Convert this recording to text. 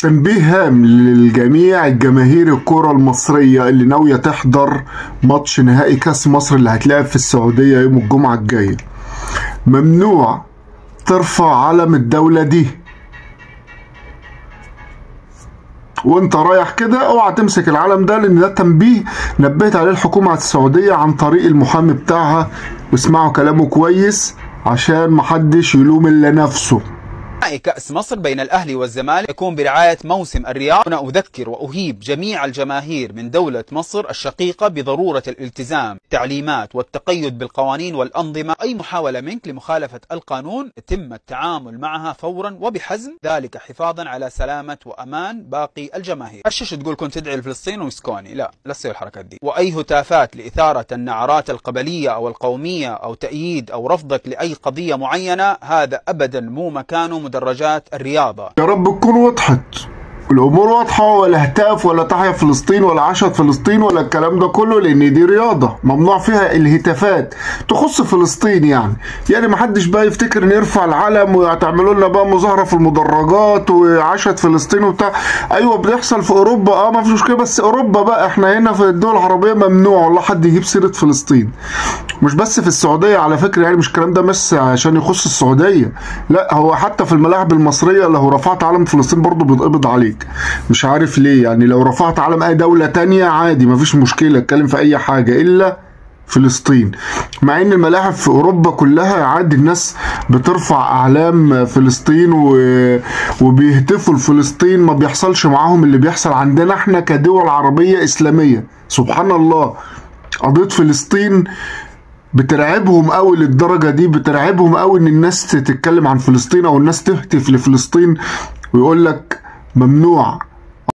تنبيه هام للجميع الجماهير الكرة المصرية اللي ناوية تحضر ماتش نهائي كاس مصر اللي هتلعب في السعودية يوم الجمعة الجاية. ممنوع ترفع علم الدولة دي، وانت رايح كده اوعى تمسك العلم ده، لان ده تنبيه نبهت عليه الحكومة السعودية عن طريق المحامي بتاعها، واسمعوا كلامه كويس عشان محدش يلوم الا نفسه. كأس مصر بين الأهلي والزمالك يكون برعاية موسم الرياض. هنا أذكر وأهيب جميع الجماهير من دولة مصر الشقيقة بضرورة الالتزام بالتعليمات والتقيد بالقوانين والأنظمة. أي محاولة منك لمخالفة القانون يتم التعامل معها فورا وبحزم، ذلك حفاظا على سلامة وأمان باقي الجماهير. الشاشة تقول كنت تدعي لفلسطين ويسكوني، لا تسوي الحركات دي. وأي هتافات لإثارة النعرات القبلية أو القومية أو تأييد أو رفضك لأي قضية معينة، هذا أبدا مو مكانه مدرجات الرياضة. يا رب تكون وضحت الامور واضحه، ولا هتاف ولا تحيا فلسطين ولا عاشت فلسطين ولا الكلام ده كله، لان دي رياضه ممنوع فيها الهتافات تخص فلسطين. يعني محدش بقى يفتكر ان يرفع العلم وهتعملوا لنا بقى مظاهره في المدرجات وعاشت فلسطين وبتاع. ايوه بيحصل في اوروبا، ما فيش مشكله، بس اوروبا بقى، احنا هنا في الدول العربيه ممنوع والله حد يجيب سيره فلسطين. مش بس في السعوديه على فكره، يعني مش الكلام ده بس عشان يخص السعوديه، لا هو حتى في الملاعب المصريه لو رفعت علم فلسطين برضه بيتقبض عليك. مش عارف ليه، يعني لو رفعت علم اي دولة تانية عادي مفيش مشكلة، اتكلم في اي حاجة الا فلسطين. مع ان الملاعب في اوروبا كلها عادي الناس بترفع اعلام فلسطين وبيهتفوا لفلسطين، ما بيحصلش معاهم اللي بيحصل عندنا احنا كدول عربية اسلامية. سبحان الله، قضية فلسطين بترعبهم قوي للدرجة دي، بترعبهم قوي ان الناس تتكلم عن فلسطين او الناس تهتف لفلسطين ويقول لك ممنوع